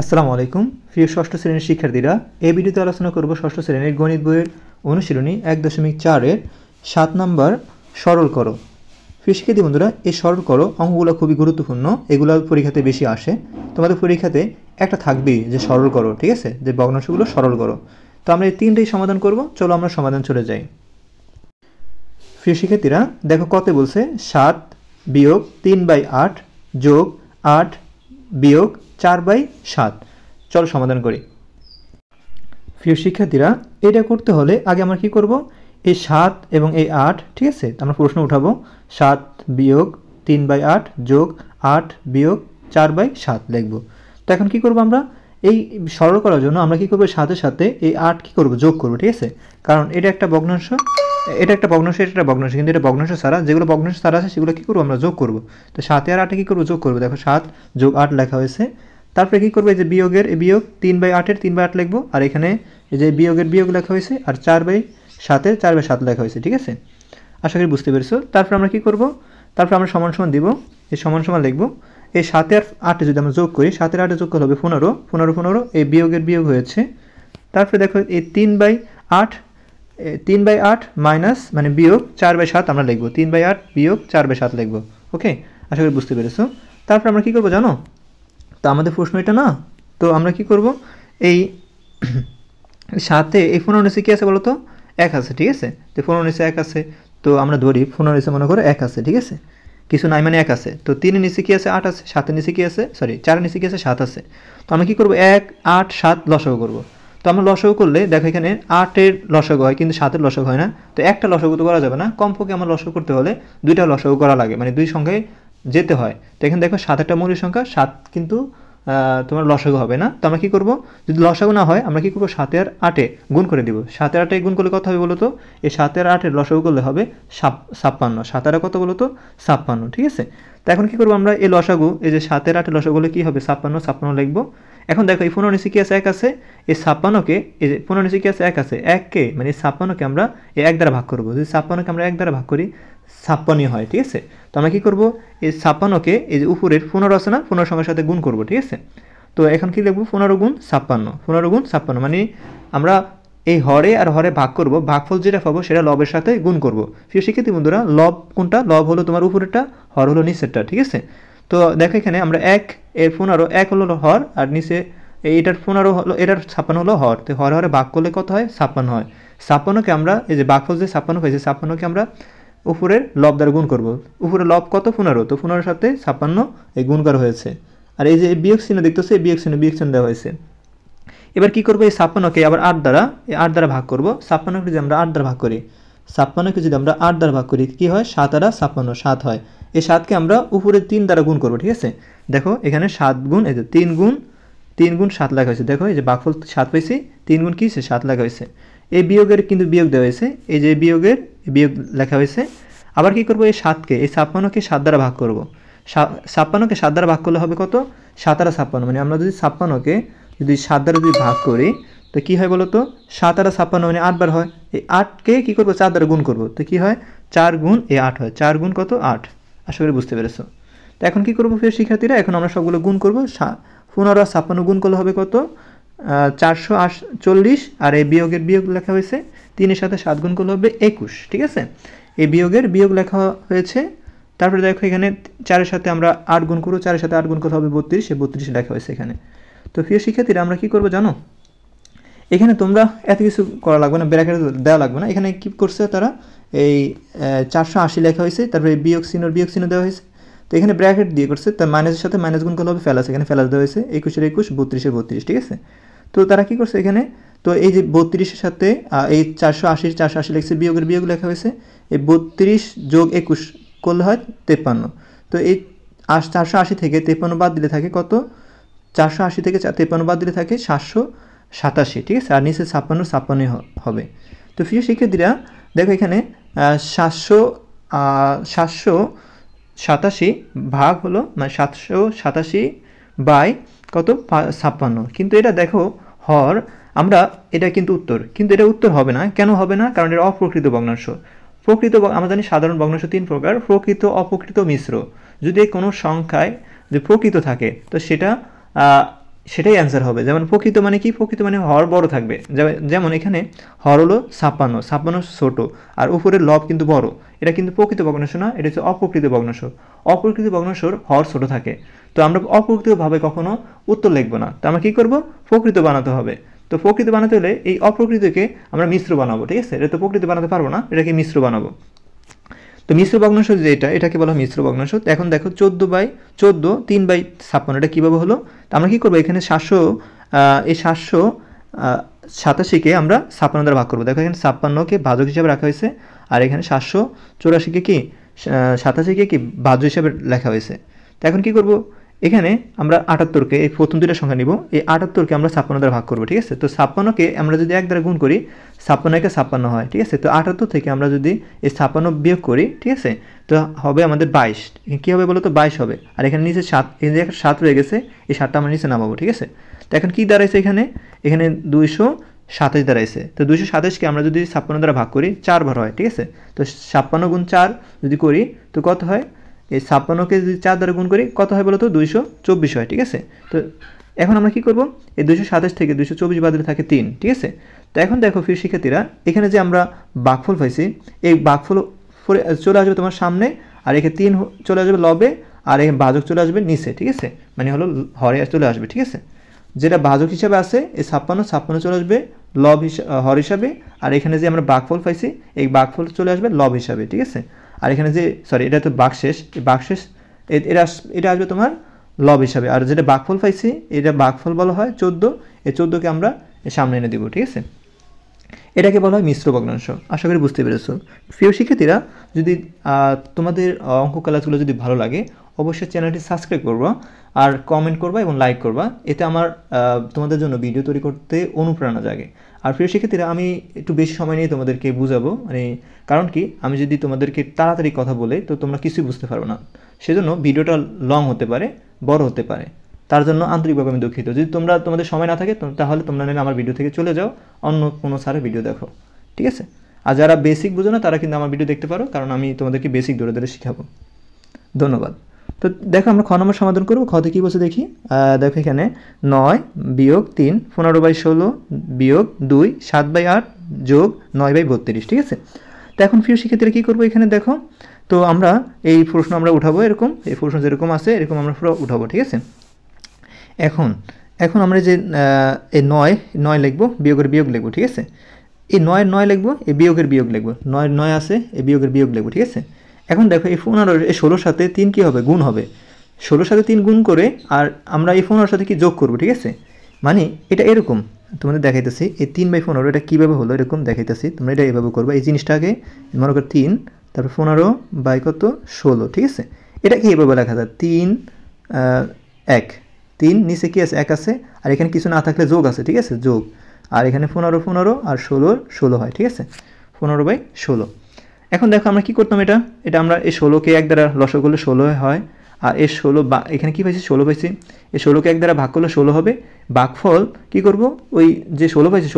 আসসালামু আলাইকুম প্রিয় ষষ্ঠ শ্রেণীর শিক্ষার্থীরা, এই ভিডিওতে আলোচনা করব ষষ্ঠ শ্রেণীর গণিত বইয়ের অনুশীলনী 1.4 এর 7 নম্বর সরল করো। প্রিয় শিক্ষার্থী বন্ধুরা, এই সরল করো অঙ্কগুলো খুবই গুরুত্বপূর্ণ, এগুলো পরীক্ষাতে বেশি আসে। তোমাদের পরীক্ষাতে একটা থাকবেই যে সরল করো, ঠিক আছে, যে ভগ্নাংশগুলো সরল করো। তো আমরা এই তিনটেই সমাধান করব। চলো আমরা সমাধান চলে যাই। প্রিয় শিক্ষার্থীরা দেখো কত বলছে, 7 বিয়োগ 3/8 যোগ 8 বিয়োগ 4/7। চলো সমাধান করি। প্রিয় শিক্ষার্থীরা, এটা করতে হলে আগে আমরা কি করব, এই 7 এবং এই 8, ঠিক আছে, আমরা প্রশ্ন উঠাবো 7 বিয়োগ 3/8 যোগ 8 বিয়োগ 4/7 লিখব। তো এখন কি করব, আমরা এই সরল করার জন্য আমরা কি করব, সাথে সাথে এই 8 কি করব, যোগ করব, ঠিক আছে, কারণ এটা একটা ভগ্নাংশ, এটা একটা ভগ্নাংশ, এটা একটা ভগ্নাংশ, কিন্তু এটা ভগ্নাংশ ছাড়া, যেগুলো ভগ্নাংশ ছাড়া আছে সেগুলো কি করব, আমরা যোগ করব। তো 7 আর 8 কি করব, যোগ করব। দেখো 7 যোগ 8 লেখা হয়েছে। তারপরে কি করব, এই যে বিয়োগের বিয়োগ 3/8 এর 3/8 লিখব, আর এখানে এই যে বিয়োগের বিয়োগ লেখা হয়েছে, আর 4/7 এর 4/7 লেখা হয়েছে, ঠিক আছে, আশা করি বুঝতে পেরেছো। তারপর আমরা কি করব, তারপর আমরা সমান সমান দিব, এই সমান সমান লিখব। এই 7 আর 8 যদি আমরা যোগ করি, 7 আর 8 যোগ করলে হবে 15, 15 15, এই বিয়োগের বিয়োগ হয়েছে। তারপরে দেখো এই 3/8 মাইনাস মানে বিয়োগ 4/7 আমরা লিখব, 3/8 বিয়োগ 4/7 লিখব। ওকে, আশা করি বুঝতে পেরেছো। তারপর আমরা কি করব জানো, তো আমাদের প্রশ্ন এটা না, তো আমরা কি করব, এই সাথে এই 15 নিচে কি আছে বলো তো, 1 আছে, ঠিক আছে, তো 15 নিচে 1 আছে, তো আমরা ধরি 15 নিচে মনে করো 1 আছে, ঠিক আছে, কিছু নাই মানে 1 আছে। তো 3 এর নিচে কি আছে, 8 আছে, 7 এর নিচে কি আছে, সরি 4 এর নিচে কি আছে, 7 আছে। তো আমরা কি করব, 1 8 7 লসাগু করব। তো আমরা লসাগু করলে দেখো এখানে 8 এর লসাগু হয়, কিন্তু 7 এর লসাগু হয় না। তো একটা লসাগু তো করা যাবে না, কমপক্ষে আমার লসাগু করতে হলে দুইটা লসাগু করা লাগে, মানে দুই সংখ্যায় যেতে হয়। তো এখানে দেখো 7 একটা মৌলিক সংখ্যা, 7 কিন্তু তোমার লসাগু হবে না। তো আমরা কি করব, যদি লসাগু না হয় আমরা কি করব, 7 আর 8 গুণ করে দিব। 7 আর 8 গুণ করলে কত হবে বলো তো, এই 7 আর 8 লসাগু করলে হবে 56। 7 আর কত বলো তো, 56, ঠিক আছে। তো এখন কি করব, আমরা এই লসাগু, এই যে 7 আর 8 লসাগু হলে কি হবে, 56 56 লিখব। এখন দেখো এই 15 নিচে কি আছে, 1 আছে, এই 56কে, এই যে 15 নিচে কি আছে, 1 আছে, 1কে মানে এই 56কে আমরা এই 1 দ্বারা ভাগ করব। যদি 56কে আমরা 1 দ্বারা ভাগ করি 56 হয়, ঠিক আছে। তো আমরা কি করব, এই 56কে এই যে উপরের 15 আছে না, 15 সংখ্যার সাথে গুণ করব, ঠিক আছে। তো এখন কি লিখব, 15 গুণ 56, 15 গুণ 56, মানে আমরা এই হরে আর হরে ভাগ করব, ভাগফল যেটা পাবো সেটা লবের সাথে গুণ করব। প্রিয় শিক্ষার্থী বন্ধুরা, লব কোনটা, লব হলো তোমার উপরেরটা, হর হলো নিচেরটা, ঠিক আছে। তো দেখো এখানে আমরা 1 এর 15, 1 হলো হর, আর নিচে এইটার 15 হলো, এটার 56 হলো হর। তো হরে হরে ভাগ করলে কত হয়, 56 হয়। 56কে আমরা এই যে ভাগফল যে 56 হয়েছে, 56কে আমরা উপরের লব দ্বারা গুণ করব। উপরের লব কত, 15, তো 15 সাথে 56 এই গুণ করা হয়েছে। আর এই যে বিয়োগ চিহ্ন দেখতেছে, এই বিয়োগ চিহ্ন দেওয়া হয়েছে। এবার কি করব, এই 56কে আবার 8 দ্বারা, এই 8 দ্বারা ভাগ করব। 56কে যদি আমরা 8 দ্বারা ভাগ করি, 56কে যদি আমরা 8 দ্বারা ভাগ করি কি হয়, 7 আর 56 7 হয়। এই 7কে আমরা উপরে 3 দ্বারা গুণ করব, ঠিক আছে। দেখো এখানে 7 গুণ, এই যে 3 গুণ 7 লেখা হয়েছে। দেখো এই যে ভাগফল 7 পেয়েছি, 3 গুণ কি হয়েছে, 7 লেখা হয়েছে। এই বিয়োগের কিন্তু বিয়োগ দেওয়া হয়েছে, এই যে বিয়োগের বিয়োগ লেখা হয়েছে। আবার কি করব, এই 7কে, এই 56কে 7 দ্বারা ভাগ করব। 56কে 7 দ্বারা ভাগ করলে হবে কত, 7 আর 56, মানে আমরা যদি 56কে যদি 7 দ্বারা যদি ভাগ করি, তো কি হয় বলো তো, 7 আর 56 মানে 8 বার হয়। এই 8কে কি করব, 4 দ্বারা গুণ করব, তো কি হয়, 4 গুণ এই 8 হয়, 4 গুণ কত, 8। আশা করি বুঝতে পেরেছো। তো এখন কি করবো প্রিয় শিক্ষার্থীরা, এখন আমরা সবগুলো গুণ করব। 15 আর 56 গুণ করলে হবে কত, 440, আর এই বিয়োগের বিয়োগ লেখা হয়েছে, 3 এর সাথে 7 গুণ করলে হবে 21, ঠিক আছে। এই বিয়োগের বিয়োগ লেখা হয়েছে। তারপরে দেখো এখানে 4 এর সাথে আমরা 8 গুণ করব, 4 এর সাথে 8 গুণ করলে হবে 32, এই 32 লেখা হয়েছে এখানে। তো প্রিয় শিক্ষার্থীরা আমরা কি করব জানো, এখানে তোমরা এত কিছু করা লাগবে না, ব্র্যাকেট দেওয়া লাগবে না। এখানে কি করছে তারা, এই 480 লেখা হয়েছে, তারপরে বিয়োগ চিহ্ন দেওয়া হয়েছে। তো এখানে ব্র্যাকেট দিয়ে করছে, তার মাইনাসের সাথে মাইনাস গুণ করলে হবে ফেলাস, এখানে ফেলাস দেওয়া হয়েছে, 21 এর 21, 32 এর 32, ঠিক আছে। তো তারা কি করছে এখানে, তো এই যে 32 এর সাথে এই 480 লিখছে, বিয়োগের বিয়োগ লেখা হয়েছে, এই 32 যোগ 21 করলে হয় 53। তো এই 480 থেকে 53 বাদ দিলে থাকে কত, 480 থেকে 53 বাদ দিলে থাকে 787, ঠিক আছে, আর নিচে 56 হবে। তো প্রিয় শিক্ষার্থীরা দেখো এখানে 787 ভাগ হলো, মানে 787 বাই কত, 56, কিন্তু এটা দেখো হর, আমরা এটা কিন্তু উত্তর, কিন্তু এটা উত্তর হবে না। কেন হবে না, কারণ এটা অপ্রকৃত ভগ্নাংশ। প্রকৃত আমরা জানি সাধারণ ভগ্নাংশ 3 প্রকার, প্রকৃত, অপ্রকৃত, মিশ্র। যদি কোনো সংখ্যায় যে প্রকৃত থাকে, তো সেটা সেটাই অ্যান্সার হবে। যেমন প্রকৃত মানে কি, প্রকৃত মানে হর বড় থাকবে, যেমন এখানে হর হলো 56, 56 ছোট আর উপরের লব কিন্তু বড়, এটা কিন্তু প্রকৃত ভগ্নাংশ না, এটা হচ্ছে অপ্রকৃত ভগ্নাংশ। অপ্রকৃত ভগ্নাংশর হর ছোট থাকে, তো আমরা অপ্রকৃতভাবে কখনো উত্তর লিখবো না, তো আমরা কী করবো, প্রকৃত বানাতে হবে। তো প্রকৃত বানাতে হলে এই অপ্রকৃতকে আমরা মিশ্র বানাবো, ঠিক আছে, এটা তো প্রকৃত বানাতে পারবো না, এটাকে মিশ্র বানাবো। তো মিশ্র ভগ্নাংশ যেটা, এটাকে বলা হয় মিশ্র ভগ্নাংশ। তো এখন দেখো 14/14 3/56 এটা কীভাবে হলো, তো আমরা কী করবো, এখানে 787কে আমরা 56 দ্বারা ভাগ করবো। দেখো এখানে 56কে ভাজক হিসাবে রাখা হয়েছে, আর এখানে 784কে কি 87কে কি ভাজ্য হিসাবে লেখা হয়েছে। তো এখন কী করবো, এখানে আমরা 78কে, এই প্রথম দুইটা সংখ্যা নিব, এই 78কে আমরা 56 দ্বারা ভাগ করবো, ঠিক আছে। তো 56কে আমরা যদি 1 দ্বারা গুণ করি 56 56 হয়, ঠিক আছে। তো 78 থেকে আমরা যদি এই 56 বিয়োগ করি, ঠিক আছে, তো হবে আমাদের 22। কী হবে বলো তো, 22 হবে। আর এখানে নিচে 7, এই যে 7 রয়ে গেছে, এই 7টা আমরা নিচে নামাবো, ঠিক আছে। তো এখন কী দাঁড়াইছে, এখানে 227 দাঁড়াইছে। তো 227কে আমরা যদি 56 দ্বারা ভাগ করি 4 বার হয়, ঠিক আছে। তো 56 গুণ 4 যদি করি তো কত হয়, এই 56কে যদি 4 দ্বারা গুণ করি কত হয় বলো তো, 224 হয়, ঠিক আছে। তো এখন আমরা কী করবো, এই 227 থেকে 224 বাদ দিলে থাকে 3, ঠিক আছে। তো এখন দেখো প্রিয় শিক্ষার্থীরা, এখানে যে আমরা ভাগফল পাইছি, এই ভাগফল চলে আসবে তোমার সামনে, আর এখানে 3 চলে আসবে লবে, আর এখানে ভাজক চলে আসবে নিচে, ঠিক আছে, মানে হলো হরে চলে আসবে, ঠিক আছে। যেটা ভাজক হিসাবে আছে এই 56 চলে আসবে লব হর হিসাবে, আর এখানে যে আমরা ভাগফল পাইছি এই ভাগফল চলে আসবে লব হিসাবে, ঠিক আছে। আর এখানে যে এটা তো ভাগশেষ, এই ভাগশেষ এটা আসবে তোমার লব হিসাবে, আর যেটা ভাগফল পাইছি এটা ভাগফল বলা হয় 14, এই 14কে আমরা সামনে এনে দেবো, ঠিক আছে। এটাকে বলা হয় মিশ্র ভগ্নাংশ। আশা করি বুঝতে পেরেছো। প্রিয় শিক্ষার্থীরা, যদি তোমাদের অঙ্ক ক্লাসগুলো যদি ভালো লাগে অবশ্যই চ্যানেলটি সাবস্ক্রাইব করবা, আর কমেন্ট করবা এবং লাইক করবা, এতে আমার তোমাদের জন্য ভিডিও তৈরি করতে অনুপ্রেরণা জাগে। আর প্রিয় শিক্ষার্থীরা, আমি একটু বেশি সময় নিয়ে তোমাদেরকে বুঝাবো, মানে কারণ কি, আমি যদি তোমাদেরকে তাড়াতাড়ি কথা বলে তো তোমরা কিছুই বুঝতে পারবে না, সেজন্য ভিডিওটা লং হতে পারে, বড় হতে পারে, তার জন্য আন্তরিকভাবে আমি দুঃখিত। যদি তোমাদের সময় না থাকে তাহলে তোমরা নিলে আমার ভিডিও থেকে চলে যাও, অন্য কোনো স্যারের ভিডিও দেখো, ঠিক আছে। আর যারা বেসিক বোঝো না তারা কিন্তু আমার ভিডিও দেখতে পারো, কারণ আমি তোমাদেরকে বেসিক ধরে ধরে শেখাবো। ধন্যবাদ। তো দেখো আমরা খ নম্বর সমাধান করবো। খতে কী বলছে দেখি, দেখো এখানে 9 বিয়োগ 3 15/16 বিয়োগ 2 7/8 যোগ 9/32, ঠিক আছে। তো এখন প্রিয় শিক্ষার্থীরা কী করবো, এখানে দেখো, তো আমরা এই প্রশ্ন আমরা উঠাবো, এরকম এই প্রশ্ন যেরকম আছে এরকম আমরা পুরো উঠাবো, ঠিক আছে। এখন আমরা যে এই 9 লিখবো, বিয়োগের বিয়োগ লিখবো, ঠিক আছে। এই 9 লিখবো, এই বিয়োগের বিয়োগ লিখবো, 9 আছে, এই বিয়োগের বিয়োগ লিখবো, ঠিক আছে। এখন দেখো এই 15, এই 16 সাথে 3 কী হবে, গুণ হবে, 16 সাথে 3 গুণ করে আর আমরা এই 15 সাথে কি যোগ করবো, ঠিক আছে। মানে এটা এরকম তোমাদের দেখাইতেছি, এই 3/15 এটা কীভাবে হলো এরকম দেখাইতেছি, তোমরা এটা এইভাবে করবা। এই জিনিসটাকে মনে করো 3, তারপর 15/16, ঠিক আছে। এটা কি এইভাবে লেখা যায়, 3 1, 3 নিচে কি আছে 1 আছে, আর এখানে কিছু না থাকলে যোগ আছে, ঠিক আছে, যোগ, আর এখানে 15 আর 16 হয়, ঠিক আছে, 15/16। এখন দেখো আমরা কী করতাম, এটা আমরা এই 16কে 1 দ্বারা লসাগু করলে 16 হয়, আর এই 16 এখানে কী পাইছি 16 পাইছি, এই 16কে 1 দ্বারা ভাগ করলে 16 হবে। ভাগফল কী করব, ওই যে 16 পাইছি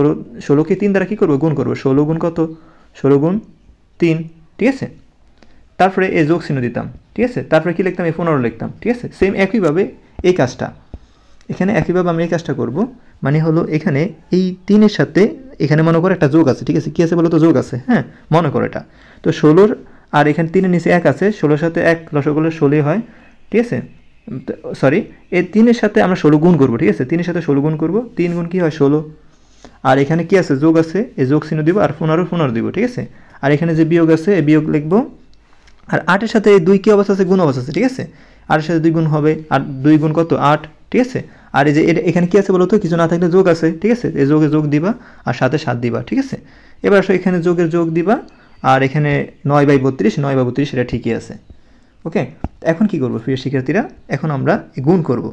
16কে 3 দ্বারা কী করবো, গুণ করবো, 16 গুণ কত, 16 গুণ 3, ঠিক আছে। তারপরে এই যোগ চিহ্ন দিতাম, ঠিক আছে, তারপরে কী লিখতাম, এই 15 লিখতাম, ঠিক আছে। সেম একইভাবে এই কাজটা, এখানে একইভাবে আমরা এই কাজটা করব। মানে হলো এখানে এই 3-এর সাথে এখানে মনে করো একটা যোগ আছে, ঠিক আছে, কী আছে বলো তো, যোগ আছে, হ্যাঁ, মনে করো এটা। তো 16 আর এখানে 3-এর নিচে 1 আছে, 16-র সাথে 1 লসাগু করলে 16 হয়, ঠিক আছে। সরি, এই 3-এর সাথে আমরা 16 গুণ করবো, ঠিক আছে, 3-এর সাথে 16 গুণ করবো, 3 গুণ কী হয় 16, আর এখানে কি আছে, যোগ আছে, এই যোগ চিহ্ন দিব, আর 15 দিব, ঠিক আছে। আর এখানে যে বিয়োগ আছে এই বিয়োগ লিখবো, আর 8-এর সাথে 2 কী অবস্থা আছে, গুণ অবস্থা আছে, ঠিক আছে। 8-এর সাথে 2 গুণ হবে, আর 2 গুণ কত 8, ঠিক আছে। আর এই যে এখানে কী আছে বলো তো, কিছু না থাকলে যোগ আছে, ঠিক আছে, এই যোগে যোগ দিবা আর সাথে 7 দিবা, ঠিক আছে। এবার আসো এখানে যোগের যোগ দিবা, আর এখানে 9/32 এটা ঠিকই আছে, ওকে। এখন কি করবো প্রিয় শিক্ষার্থীরা, এখন আমরা গুণ করব।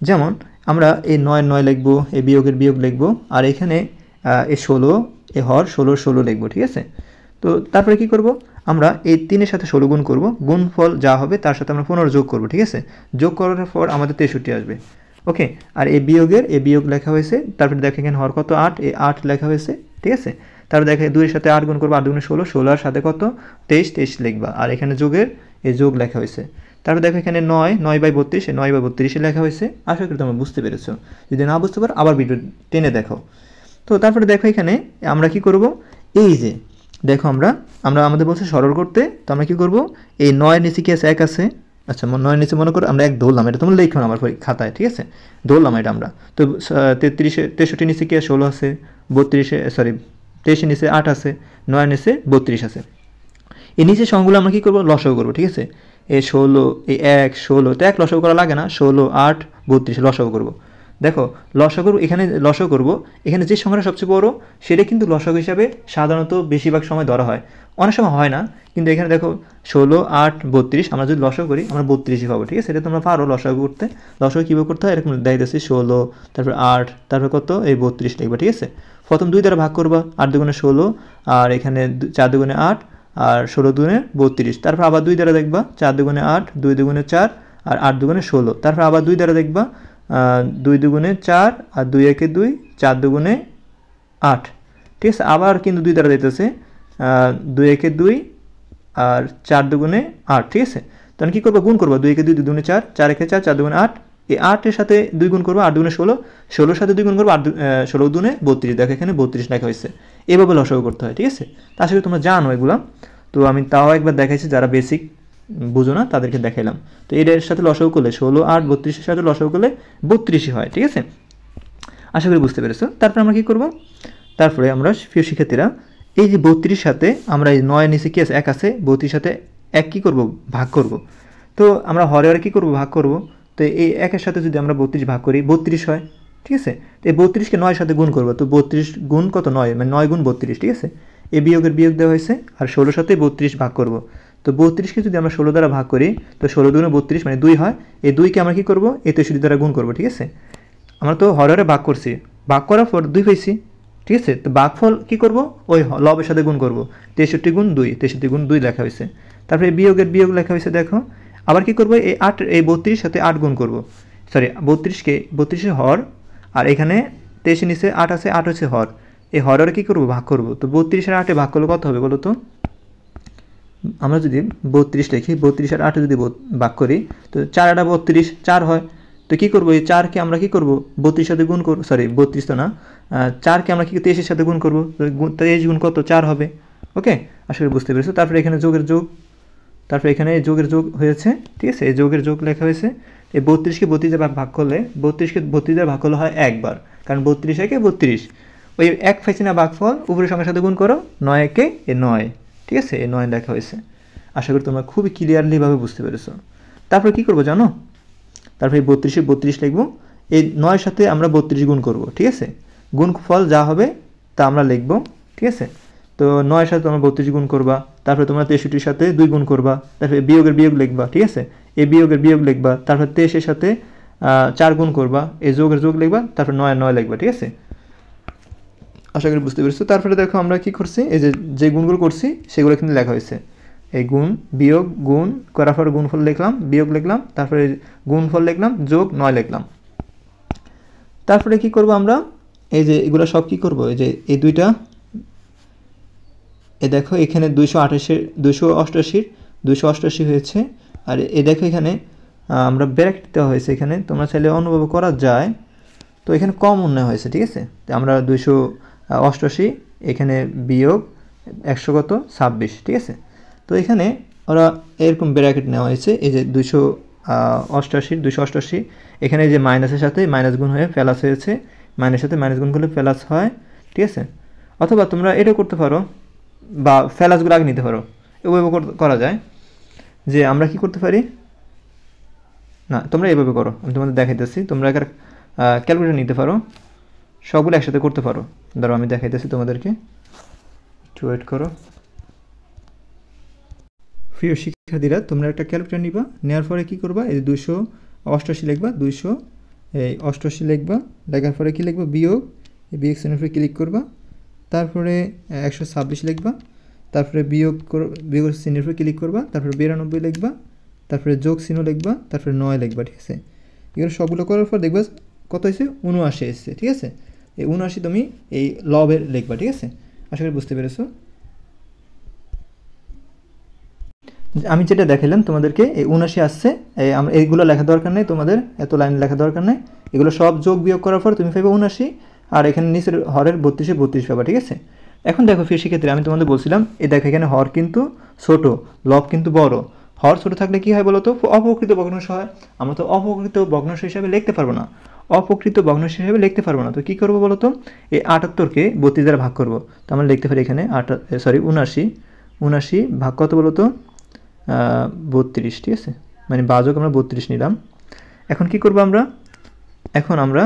যেমন আমরা এই 9 লিখবো, এই বিয়োগের বিয়োগ লিখবো, আর এখানে এই 16 এই হর 16 লিখবো, ঠিক আছে। তো তারপরে কি করব, আমরা এই 3-এর সাথে 16 গুণ করব, গুণফল যা হবে তার সাথে আমরা 15 যোগ করব, ঠিক আছে। যোগ করার পর আমাদের 63 আসবে, ওকে। আর এই বিয়োগ লেখা হয়েছে, তারপরে দেখে এখানে হর কত 8, এই 8 লেখা হয়েছে, ঠিক আছে। তারপর দেখে 2-এর সাথে 8 গুণ করবো, 8 দুগুণে 16, 16 আর সাথে কত 23 লিখবা, আর এখানে যোগের এই যোগ লেখা হয়েছে। তারপর দেখো এখানে 9/32 9/32 লেখা হয়েছে। আশা করি তোমরা বুঝতে পেরেছো। যদি না বুঝতে পারো আবার ভিডিও টেনে দেখো। তো তারপরে দেখো এখানে আমরা কি করব, এই যে দেখো আমরা আমাদের বলছে সরল করতে, তো আমরা কি করব, এই 9 এর নিচে কি আছে 1 আছে, আচ্ছা 9 এর নিচে মনে করো আমরা 1 ধরলাম, এটা তোমরা লিখো না আমার খাতায়, ঠিক আছে, ধরলাম এটা আমরা। তো 63 নিচে কি 16 আছে, 23 এর নিচে 8 আছে, 9 এর নিচে 32 আছে। এই নিচে সংখ্যাগুলো আমরা কি করব, লসাগু করব, ঠিক আছে। এই 16, এই 1 16, তো 1 লসাগু করা লাগে না, 16 8 32 লসাগু করব। দেখো লসাগু এখানে লসাগু করব, এখানে যে সংখ্যাটা সবচেয়ে বড় সেটা কিন্তু লসাগু হিসাবে সাধারণত বেশিরভাগ সময় ধরা হয়, অনেক সময় হয় না, কিন্তু এখানে দেখো 16 8 32 আমরা যদি লসাগু করি আমরা 32ই পাবো, ঠিক আছে। এটা তোমরা পারো লসাগু করতে। লসাগু কীভাবে করতে হয় এরকম দেখাইতেছি, 16 তারপর 8 তারপর কত এই 32 লিখবা, ঠিক আছে। প্রথম 2 দ্বারা ভাগ করবা, 8 দুগুণে 16 আর এখানে 4 দুগুণে 8 আর 16 দুগুণে 32, তারপর আবার 2 দ্বারা দেখবা, 4 দুগুণে 8 2 দুগুণে 4 আর 8 দুগুণে 16, তারপর আবার 2 দ্বারা দেখবা, 2 দুগুণে 4 আর 2 একে 2 4 দুগুণে 8, ঠিক আছে। আবার কিন্তু 2 দ্বারা দিতেছে, 2 একে 2 আর 4 দুগুণে 8, ঠিক আছে। তাহলে কী করবো, গুণ করবো, 2 একে 2 2 দুগুণে 4 4 একে 4 4 দুগুণে 8, এই 8 এর সাথে 2 গুণ করবো, 8 দুগুণে 16 16 সাথে 2 গুণ করবো, 16 দুগুণে 32, দেখো এখানে 32 লেখা হয়েছে। এভাবে লসাগু করতে হয়, ঠিক আছে। তা আসলে তোমরা জানো এগুলো, তো আমি তাও একবার দেখাইছি, যারা বেসিক বুঝো না তাদেরকে দেখাইলাম। তো এটার সাথে লসাগু করলে 16 8 32-এর সাথে লসাগু করলে 32ই হয়, ঠিক আছে। আশা করি বুঝতে পেরেছো। তারপর আমরা কি করব, তারপরে আমরা প্রিয় শিক্ষার্থীরা এই যে 32 সাথে আমরা এই 9 নিচে কি আছে 1 আছে, 32 সাথে 1 কি করব, ভাগ করব। তো আমরা হরে হরে কি করব, ভাগ করব। তো এই 1 এর সাথে যদি আমরা 32 ভাগ করি 32 হয়, ঠিক আছে। তো এই 32কে 9 সাথে গুণ করব, তো 32 গুণ কত 9, মানে 9 গুণ 32, ঠিক আছে। এই বিয়োগের বিয়োগ দেওয়া হয়েছে, আর 16 সাথে 32 ভাগ করব। তো 32কে যদি আমরা 16 দ্বারা ভাগ করি, তো 16 দুগুণে 32 মানে 2 হয়। এই 2কে আমরা কি করব, এই 63 দ্বারা গুণ করব, ঠিক আছে। আমরা তো হরে হরে ভাগ করছি, ভাগ করার পর 2 পেয়েছি, ঠিক আছে। তো ভাগফল কি করব, ওই লবের সাথে গুণ করব, 63 গুণ 2 63 গুণ 2 লেখা হয়েছে। তারপরে বিয়োগের বিয়োগ লেখা হয়েছে, দেখো আবার কি করব, এই 8 এই 32 সাথে 8 গুণ করব, সরি 32কে 32 হর, আর এখানে 23 নিচে 8 আছে, 8 হচ্ছে হর, এই হর হরে কী করবো, ভাগ করব। তো 32 আর 8 ভাগ করলে কত হবে বলো তো, আমরা যদি 32 লিখি, 32 আর 8 যদি ভাগ করি, তো 4 আর 32 4 হয়। তো কী করবো, এই 4কে আমরা কী করবো 32 সাথে গুণ করবো, সরি 32 তো না, 4কে আমরা কি 23 সাথে গুণ করবো, 23 গুণ কত 4 হবে, ওকে। আসলে বুঝতে পেরেছো। তারপরে এখানে যোগের যোগ, তারপরে এখানে যোগের যোগ হয়েছে, ঠিক আছে, এই যোগের যোগ লেখা হয়েছে। এই 32কে 32 দ্বারা ভাগ করলে 32কে 32 দ্বারা ভাগ করলে হয় একবার, কারণ 32 একে 32, ওই 1 পাইছি না ভাগফল, উপরের সংখ্যার সাথে গুণ করো, 9 একে 9, ঠিক আছে, এই 9 লেখা হয়েছে। আশা করি তোমরা খুবই ক্লিয়ারলিভাবে বুঝতে পেরেছো। তারপরে কী করবো জানো, তারপরে এই 32-এ 32 লিখবো, এই 9-এর সাথে আমরা 32 গুণ করব, ঠিক আছে। গুণফল যা হবে তা আমরা লিখবো, ঠিক আছে। তো 9-এর সাথে তোমরা 32 গুণ করবা, তারপরে তোমরা 63-এর সাথে 2 গুণ করবা, তারপরে বিয়োগের বিয়োগ লিখবা, ঠিক আছে। এই বিয়োগের বিয়োগ লিখবা, তারপর 23-এর সাথে 4 গুণ করবা, এই যোগের যোগ লিখবা, তারপর 9 9 লিখবা, ঠিক আছে। আশা করি বুঝতে পেরেছো। তারপরে দেখো আমরা কি করছি, এই যে গুণগুলো করছি সেগুলো কিন্তু লেখা হয়েছে, এই গুণ বিয়োগ, গুণ করার পর গুণফল লিখলাম, বিয়োগ লিখলাম, তারপরে গুণফল লিখলাম, যোগ 9 লিখলাম। তারপরে কি করব আমরা, এই যে এগুলো সব কি করব, এই যে এই দুইটা, এই দেখো এখানে 288 হয়েছে, আর এই দেখো এখানে আমরা ব্র্যাকেট দেওয়া হয়েছে, এখানে তোমরা চাইলে অনুভব করা যায়, তো এখানে কম উন্নয় হয়েছে, ঠিক আছে। তো আমরা 288 এখানে বিয়োগ 126, ঠিক আছে। তো এখানে ওরা এরকম ব্র্যাকেট নেওয়া হয়েছে, এই যে 288 এখানে যে মাইনাসের সাথে মাইনাস গুণ হয়ে প্লাস হয়েছে, মাইনাসের সাথে মাইনাস গুণ করলে প্লাস হয়, ঠিক আছে। অথবা তোমরা এটাও করতে পারো, বা প্লাসগুলো আগে নিতে পারো, এভাবে করা যায়। যে আমরা কি করতে পারি, না তোমরা এভাবে করো, আমি তোমাদের দেখাইতেছি, তোমরা এখানে ক্যালকুলেটর নিতে পারো, সবগুলো একসাথে করতে পারো। ধরো আমি দেখাইতেছি তোমাদেরকে, একটু ওয়েট করো। প্রিয় শিক্ষার্থীরা, তোমরা একটা ক্যালকুলেটর নিবা, নেওয়ার পরে কী করবা, এই 288 লিখবা, 288 লিখবা, লেখার পরে কী লিখবা, বিয়োগ, এই বিয়োগ চিহ্নের উপরে ক্লিক করবা, তারপরে 126 লিখবা, তারপরে বিয়োগ চিহ্নের উপরে ক্লিক করবা, তারপরে 92 লিখবা, তারপরে যোগ চিহ্ন লিখবা, তারপরে 9 লিখবা, ঠিক আছে। এগুলো সবগুলো করার পর দেখবা কত হয়েছে, 79 এসেছে, ঠিক আছে। এই 79 তুমি এই লবের লিখবা, ঠিক আছে। আশা করি বুঝতে পেরেছো। আমি যেটা দেখাইলাম তোমাদেরকে এই 79 আসছে, আমরা এইগুলো লেখা দরকার নেই, তোমাদের এত লাইন লেখা দরকার নেই, এগুলো সব যোগ বিয়োগ করার পর তুমি পাবে 79, আর এখানে নিচের হরের 32 32 পাবা, ঠিক আছে। এখন দেখো ফির সেক্ষেত্রে আমি তোমাদের বলছিলাম এই দেখো এখানে হর কিন্তু ছোট, লব কিন্তু বড়। হর ছোট থাকলে কি হয় বলো তো, অপকৃত ভগ্নাংশ হয়। আমরা তো অপকৃত ভগ্নাংশ হিসাবে লিখতে পারবো না, অপকৃত ভগ্নাংশ হিসাবে লিখতে পারবো না। তো কী করবো বলো তো, এই 78কে 32 দ্বারা ভাগ করবো। তো আমরা লিখতে পারি এখানে 79 ভাগ কত বলো তো, 32, ঠিক আছে, মানে বাজক আমরা 32 নিলাম। এখন কি করবো আমরা, এখন আমরা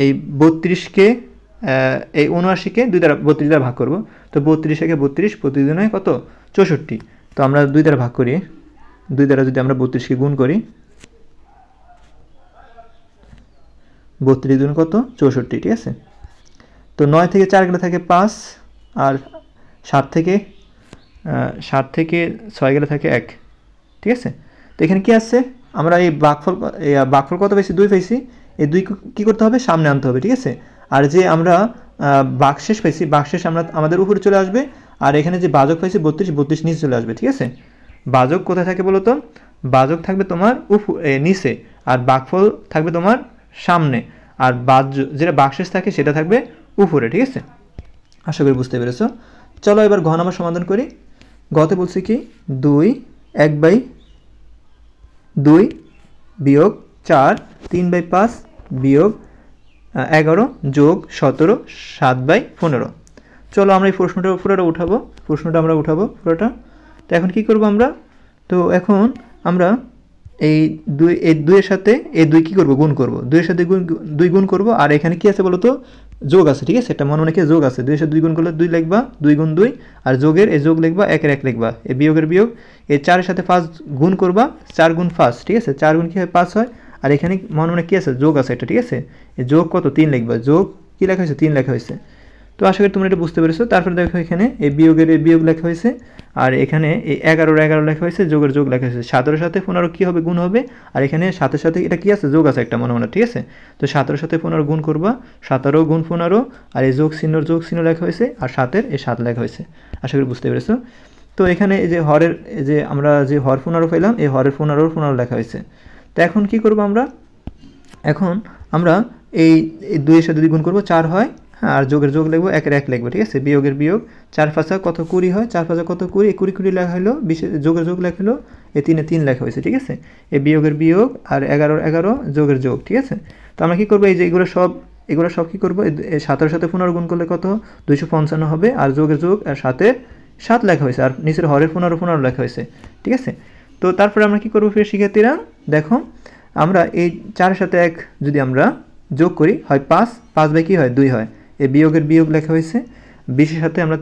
এই 32কে এই 79কে 2 দ্বারা 32 দ্বারা ভাগ করব। তো 32 32 প্রতিদিন হয় কত 64। তো আমরা 2 দ্বারা ভাগ করি, 2 দ্বারা যদি আমরা 32কে গুণ করি, 32 গুণ কত 64, ঠিক আছে। তো 9 থেকে 4 গেলে থাকে 5, আর 7 থেকে 6 গেলে থাকে 1, ঠিক আছে। তো এখানে কি আসছে, আমরা এই ভাগফল কত পেয়েছি 2 পেয়েছি, এই 2 কী করতে হবে সামনে আনতে হবে, ঠিক আছে। আর যে আমরা ভাগশেষ পেয়েছি, ভাগশেষ আমরা আমাদের উপরে চলে আসবে, আর এখানে যে ভাজক পেয়েছি 32 32 নিচে চলে আসবে, ঠিক আছে। ভাজক কোথায় থাকে বলো তো, ভাজক থাকবে তোমার নিচে, আর ভাগফল থাকবে তোমার সামনে, আর যেটা ভাগশেষ থাকে সেটা থাকবে উপরে, ঠিক আছে। আশা করি বুঝতে পেরেছো। চলো এবার ঘ নাম্বার সমাধান করি। গতে বলছি কি 2 1/2 বিয়োগ 4 3/5 বিয়োগ 11 যোগ 17 7/15। চলো আমরা এই প্রশ্নটা পুরোটা উঠাবো, আমরা উঠাবো পুরোটা। তো এখন কি করব আমরা, তো এখন আমরা এই 2 এর সাথে এই 2 কী করবো গুণ করব, 2 এর সাথে 2 গুণ করব, আর এখানে কি আছে বলো তো যোগ আছে, ঠিক আছে। এটা মনে মনে কি যোগ আছে, 2 এর সাথে 2 গুণ করলে 2 লিখবা, 2 গুণ 2, আর যোগের এই যোগ লিখবা, 1 এর 1 লিখবা, এই বিয়োগের বিয়োগ, এই 4 এর সাথে 5 গুণ করবা, 4 গুণ 5, ঠিক আছে, 4 গুণ কি হয় 5 হয়, আর এখানে মনে মনে কি আছে যোগ আছে এটা, ঠিক আছে। এই যোগ কত 3 লিখবা, যোগ কি লেখা হয়েছে 3 লেখা হয়েছে। তো আশা করি তোমরা এটা বুঝতে পেরেছো। তারপরে দেখো এখানে এই বিয়োগের এই বিয়োগ লেখা হয়েছে, আর এখানে এই 11 লেখা হয়েছে, যোগের যোগ লেখা হয়েছে, 17 সাথে 15 কী হবে গুণ হবে, আর এখানে 7 সাথে এটা কি আছে যোগ আছে একটা মনে মনে, ঠিক আছে। তো 17 সাথে 15 গুণ করবা, 17 গুণ 15, আর এই যোগ চিহ্ন লেখা হয়েছে, আর 7 এই 7 লেখা হয়েছে। আশা করি বুঝতে পেরেছো। তো এখানে এই যে হরের এই যে আমরা যে হর 15 পেলাম, এই হরের 15 লেখা হয়েছে। তো এখন কি করব আমরা, এখন আমরা এই 2 এর সাথে 2 গুণ করবো, 4 হয়, হ্যাঁ, আর যোগের যোগ লিখবো, 1 এর 1 লিখবো, ঠিক আছে। বিয়োগের বিয়োগ, 4 5 কত 20 হয়, 4 5 কত 20, 20 লেখা হলো, 20 যোগের যোগ লেখা হলো, এই 3 3 লেখা হয়েছে, ঠিক আছে। এই বিয়োগের বিয়োগ, আর 11 যোগের যোগ, ঠিক আছে। তো আমরা কী করবো, এই যে এগুলো সব কী করবো, এই 17 সাথে 15 গুণ করলে কত 255 হবে, আর যোগের যোগ, আর 7 লেখা হয়েছে, আর নিচের হরের 15 লেখা হয়েছে, ঠিক আছে। তো তারপরে আমরা কী করবো ফিরে শিক্ষার্থীরা, দেখো আমরা এই 4 সাথে 1 যদি আমরা যোগ করি হয় 5, 5 বাই কী হয় 2 হয়, এই বিয়োগের বিয়োগ লেখা হয়েছে, 20 এর সাথে আমরা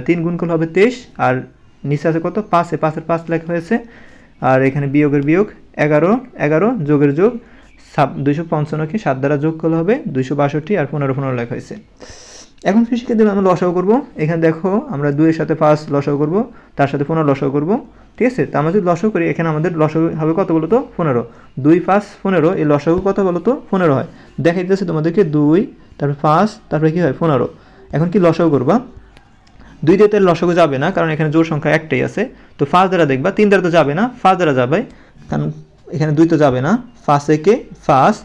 3 গুণ করলে হবে 23, আর নিচে আছে কত 5, 5 এর 5 লেখা হয়েছে, আর এখানে বিয়োগের বিয়োগ 11 যোগের যোগ, 255কে 7 দ্বারা যোগ করলে হবে 262, আর 15 লেখা হয়েছে। এখন ফিজিকে দিলে আমরা লসাগু করব। এখানে দেখো আমরা 2 এর সাথে 5 লসাগু করব, তার সাথে 15 লসাগু করব, ঠিক আছে। তো আমরা যদি লসাগু করি, এখানে আমাদের লসাগু হবে কত বলো তো 15, 2 5 15, এই লসাগু কত বলো তো 15 হয়। দেখা দিতেছে তোমাদেরকে 2 তারপর 5 তারপরে কি হয় 15। এখন কি লসাগু করবা, 2 দিয়ে তো লসাগু যাবে না, কারণ এখানে জোড় সংখ্যা একটাই আছে। তো 5 দ্বারা দেখবা, 3 দ্বারা তো যাবে না, 5 দ্বারা যাবে, কারণ এখানে 2 তো যাবে না, 5 একে 5,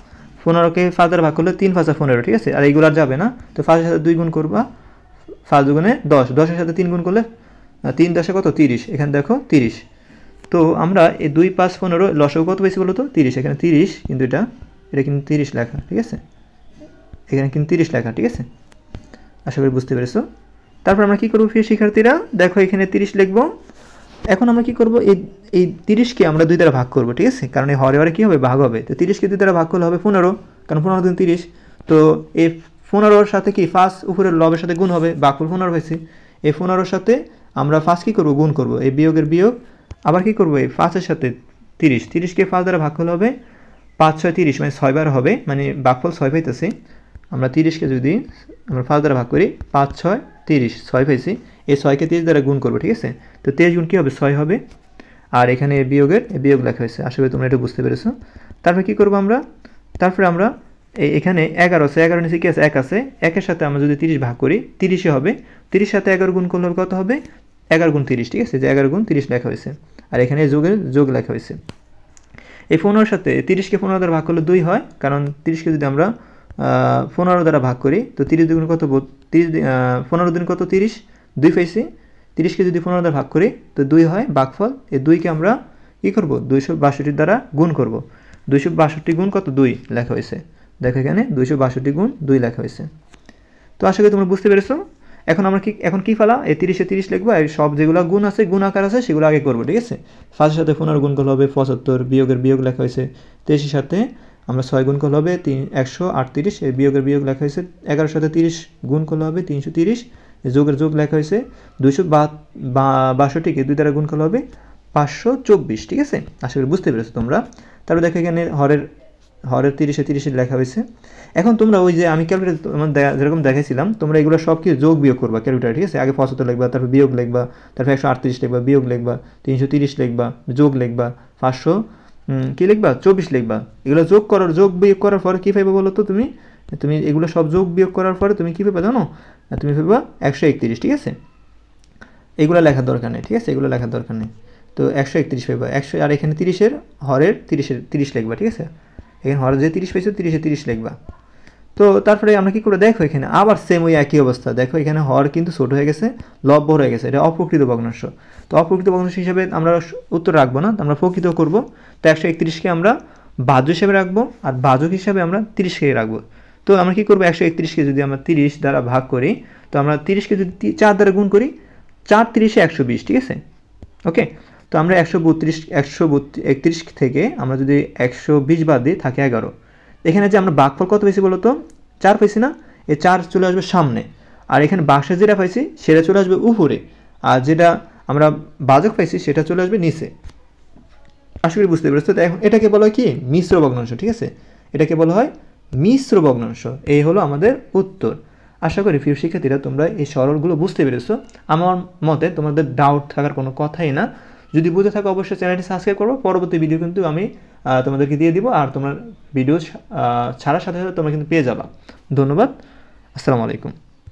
15কে 5 দ্বারা ভাগ করলে 3 5 15, ঠিক আছে। আর এইগুলো আর যাবে না, তো 5 এর সাথে 2 গুণ করবা, 5 দুগুণে 10, 10 এর সাথে 3 গুণ করলে 3 10 কত 30, এখানে দেখো 30। তো আমরা এই 2 5 15 লসাগু কত বেশি বলো তো 30, এখানে 30, কিন্তু এটা কিন্তু 30 লেখা, ঠিক আছে, এখানে কিন্তু 30 লেখা, ঠিক আছে। আশা করি বুঝতে পেরেছো। তারপর আমরা কি করব প্রিয় শিক্ষার্থীরা, দেখো এখানে 30 লিখব। এখন আমরা কি করব, এই 30কে আমরা 2 দ্বারা ভাগ করব, ঠিক আছে, কারণ এই হরে হরে কি হবে ভাগ হবে। তো 30কে 2 দ্বারা ভাগ করলে হবে 15, কারণ 15 গুণ 30। তো এই 15-র সাথে কি 5 উপরের লবের সাথে গুণ হবে, ভাগফল 15 হয়েছে। এই 15-র সাথে আমরা 5 কি করব গুণ করব, এই বিয়োগের বিয়োগ, আবার কি করব এই 5-এর সাথে 30, 30কে 5 দ্বারা ভাগ করলে হবে 5 6 30, মানে 6 বার হবে, মানে ভাগফল 6 পাইতেছে। আমরা 30কে যদি আমরা 5 দ্বারা ভাগ করি, 5 6 30, 6 পাইছি। এই 6কে 30 দ্বারা গুণ করবো, ঠিক আছে। তো 23 গুণ কী হবে 6 হবে, আর এখানে বিয়োগের বিয়োগ লেখা হয়েছে। আশা করি তোমরা এটা বুঝতে পেরেছো। তারপরে কী করবো আমরা, তারপরে আমরা এখানে 11 আছে, 11 নিচে কি আছে 1 আছে, 1-এর সাথে আমরা যদি 30 ভাগ করি 30ই হবে, 30 সাথে 11 গুণ করলে কত হবে 11 গুণ 30, ঠিক আছে, যে 11 গুণ 30 লেখা হয়েছে, আর এখানে যোগের যোগ লেখা হয়েছে। এই 15 সাথে 30কে 15 দ্বারা ভাগ করলে 2 হয়, কারণ 30কে যদি আমরা 15 দ্বারা ভাগ করি তো 30 দুগুণ কত, 15 দুগুণ কত 30, 2 পাইছি। 30কে যদি 15 দ্বারা ভাগ করি তো 2 হয় ভাগফল। এই 2কে আমরা কী করব, 262 দ্বারা গুণ করব। 262 গুণ কত, 2 লেখা হয়েছে। দেখো এখানে 262 গুণ 2 লেখা হয়েছে। তো আশা করি তোমরা বুঝতে পেরেছো। এখন কি ফেলা, এই 30-এ 30 লিখবো, আর সব যেগুলো গুণ আছে, গুণ আকার আছে, সেগুলো আগে করবো, ঠিক আছে। ফার্স্টের সাথে 15 গুণ করলে হবে 75, বিয়োগের বিয়োগ লেখা হয়েছে। 23-এর সাথে আমরা 6 গুণ করলে হবে 138, এই বিয়োগের বিয়োগ লেখা হয়েছে। 11-এর সাথে 30 গুণ করলে হবে 330, যোগের যোগ লেখা হয়েছে। 262কে 2 দ্বারা গুণ করলে হবে 524, ঠিক আছে। আশা করি বুঝতে পেরেছো তোমরা। তারপরে দেখো এখানে হরের 30-এ 30 লেখা হয়েছে। এখন তোমরা ওই যে আমি ক্যালকুলেটর যেরকম দেখাইছিলাম, তোমরা এগুলো সব কিছু যোগ বিয়োগ করবা ক্যালকুলেটর, ঠিক আছে। আগে 75 লিখবা, তারপর বিয়োগ লিখবা, তারপর 138 লিখবা, বিয়োগ লিখবা, 330 লিখবা, যোগ লিখবা, 500 কি লিখবা, 24 লিখবা। এগুলো যোগ বিয়োগ করার পরে কী পাইবা বলো তো, তুমি এগুলো সব যোগ বিয়োগ করার পরে তুমি কী পাইবা জানো, তুমি পাইবা 131, ঠিক আছে। এগুলো লেখার দরকার নেই, ঠিক আছে, এগুলো লেখার দরকার নেই। তো 131 পাইবা, 100, আর এখানে 30-এর হরের 30 লিখবা, ঠিক আছে। এখানে হরের যে 30 পাইছো 30-এ 30 লিখবা। তো তারপরে আমরা কী করে, দেখো এখানে আবার সেম ওই একই অবস্থা। দেখো এখানে হর কিন্তু ছোট হয়ে গেছে, লব বড় হয়ে গেছে, এটা অপ্রকৃত ভগ্নাংশ। তো অপ্রকৃত ভগ্নাংশ হিসাবে আমরা উত্তর রাখবো না, আমরা প্রকৃত করব। তো 131কে আমরা ভাজ্য হিসাবে রাখবো, আর ভাজক হিসাবে আমরা 30কে রাখবো। তো আমরা কী করবো, 131কে যদি আমরা 30 দ্বারা ভাগ করি, তো আমরা 30কে যদি 4 দ্বারা গুণ করি, 4 30-এ 120, ঠিক আছে। ওকে, তো আমরা 131 থেকে আমরা যদি 120 বাদ দিই, থাকে 11। এখানে যে আমরা ভাগফল কত পেয়েছি বলো তো, 4 পেয়েছি না, এই 4 চলে আসবে সামনে, আর এখানে বাক্সে যেটা পাইছি সেটা চলে আসবে উপরে, আর যেটা আমরা ভাজক পাইছি সেটা চলে আসবে নিচে। আশা করি বুঝতে পেরেছো। তো এখন এটাকে বলা হয় কি, মিশ্র ভগ্নাংশ, ঠিক আছে। এটাকে বলা হয় মিশ্র ভগ্নাংশ। এই হলো আমাদের উত্তর। আশা করি প্রিয় শিক্ষার্থীরা তোমরা এই সরলগুলো বুঝতে পেরেছো। আমার মতে তোমাদের ডাউট থাকার কোনো কথাই না। যদি বুঝে থাকো অবশ্যই চ্যানেলটি সাবস্ক্রাইব করবো। পরবর্তী ভিডিও কিন্তু আমি তোমাদেরকে দিয়ে দিব, আর তোমার ভিডিও ছাড়ার সাথে সাথে তোমরা কিন্তু পেয়ে যাবা। ধন্যবাদ, আসসালামু আলাইকুম।